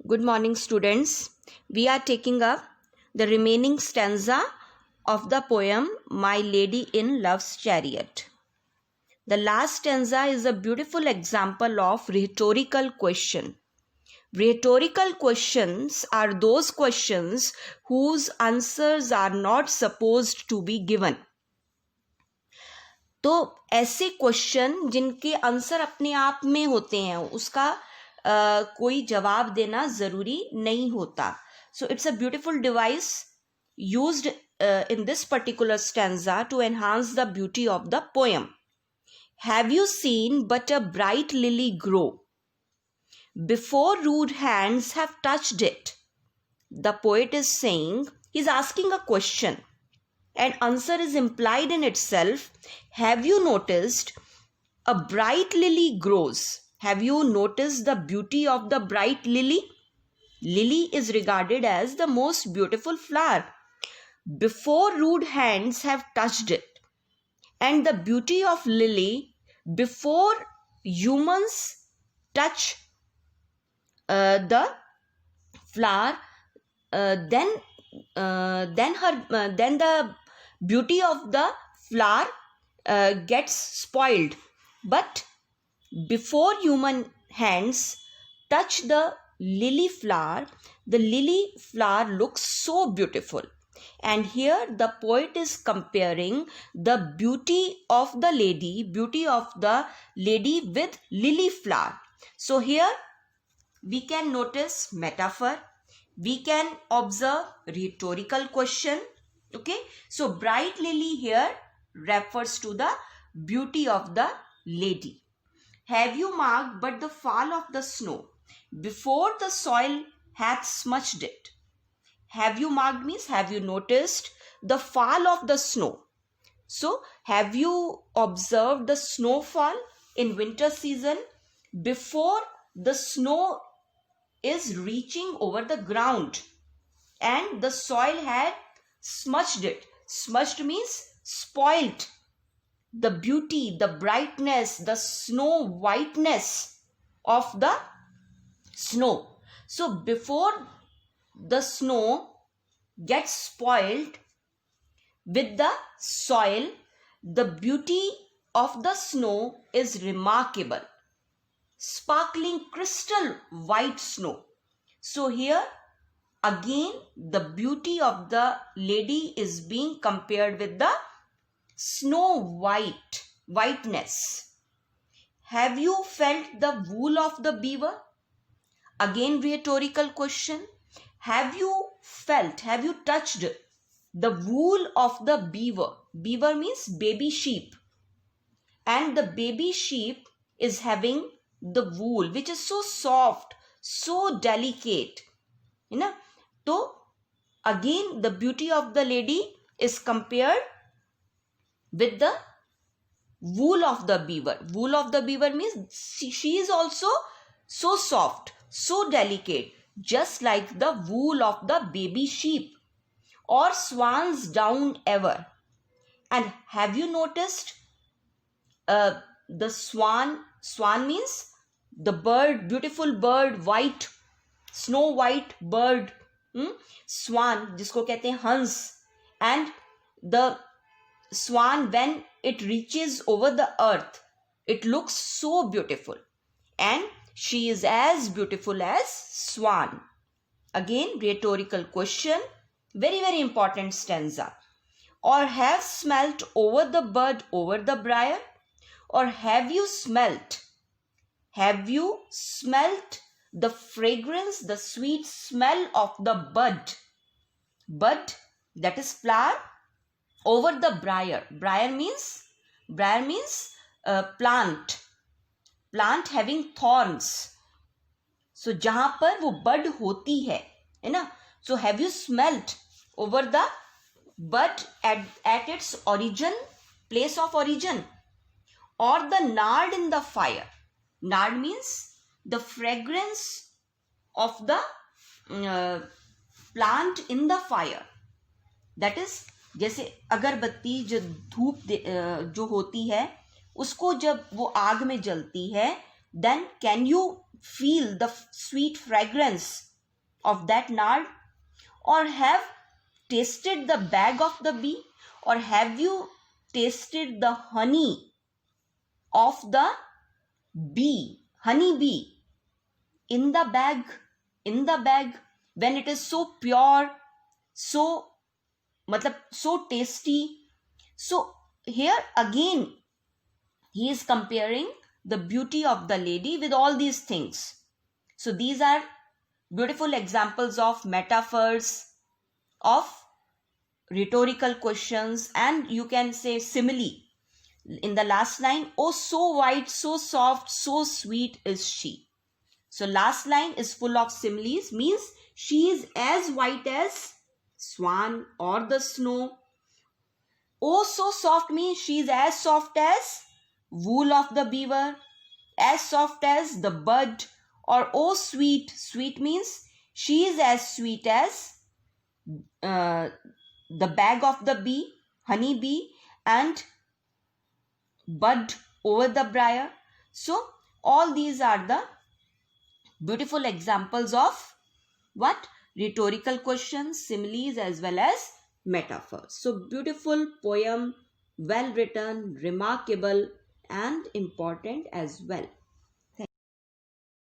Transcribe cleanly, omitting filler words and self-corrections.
Good morning, students. We are taking up the remaining stanza of the poem My Lady in Love's Chariot. The last stanza is a beautiful example of rhetorical question. Rhetorical questions are those questions whose answers are not supposed to be given. तो ऐसे question जिनके answer अपने आप में होते हैं उसका कोई जवाब देना जरूरी नहीं होता. So it's a beautiful device used in this particular stanza to enhance the beauty of the poem. Have you seen but a bright lily grow before rude hands have touched it? The poet is saying, he's asking a question. An answer is implied in itself. Have you noticed a bright lily grows? Have you noticed the beauty of the bright lily? Lily is regarded as the most beautiful flower before rude hands have touched it. And the beauty of lily before humans touch the flower, then the beauty of the flower gets spoiled. But before human hands touch the lily flower looks so beautiful. And here the poet is comparing the beauty of the lady with lily flower. So here we can notice metaphor. We can observe rhetorical question. Okay, so bright lily here refers to the beauty of the lady. Have you marked but the fall of the snow before the soil hath smudged it? Have you marked means have you noticed the fall of the snow? So have you observed the snowfall in winter season before the snow is reaching over the ground and the soil had smudged it? Smudged means spoiled. The beauty, the brightness, the snow whiteness of the snow. So before the snow gets spoiled with the soil, the beauty of the snow is remarkable. Sparkling crystal white snow. So here again the beauty of the lady is being compared with the snow whiteness. Have you felt the wool of the beaver? Again rhetorical question. Have you touched the wool of the beaver? Beaver means baby sheep. And the baby sheep is having the wool which is so soft, so delicate. You know? So again the beauty of the lady is compared with the wool of the beaver. Wool of the beaver means she is also so soft, so delicate, just like the wool of the baby sheep or swan's down ever. And have you noticed the swan? Swan means the bird, beautiful bird, white, snow white bird. Swan जिसको कहते हैं हंस. And the swan, when it reaches over the earth, it looks so beautiful, and she is as beautiful as swan. Again rhetorical question, very very important stanza. Or have smelt over the bud over the briar? Or have you smelt the fragrance, the sweet smell of the bud, that is flower, over the briar? Briar means plant having thorns. So जहां पर वो bud होती है ना? So have you smelt over the bud at its origin, place of origin? Or the nard in the fire? Nard means the fragrance of the plant in the fire. That is, जैसे अगरबत्ती जो धूप जो होती है उसको जब वो आग में जलती है, then can you feel the sweet fragrance of that nard? Or have tasted the bag of the bee? Or have you tasted the honey of the bee, honey bee, in the bag, when it is so pure, so so tasty? So here again he is comparing the beauty of the lady with all these things. So these are beautiful examples of metaphors, of rhetorical questions, and you can say simile. In the last line, oh so white, so soft, so sweet is she. So last line is full of similes, means she is as white as swan or the snow. Oh so soft means she is as soft as wool of the beaver, as soft as the bud. Or oh sweet, sweet means she is as sweet as the bag of the bee, honey bee, and bud over the briar. So all these are the beautiful examples of what? Rhetorical questions, similes, as well as metaphors. So beautiful poem, well written, remarkable, and important as well.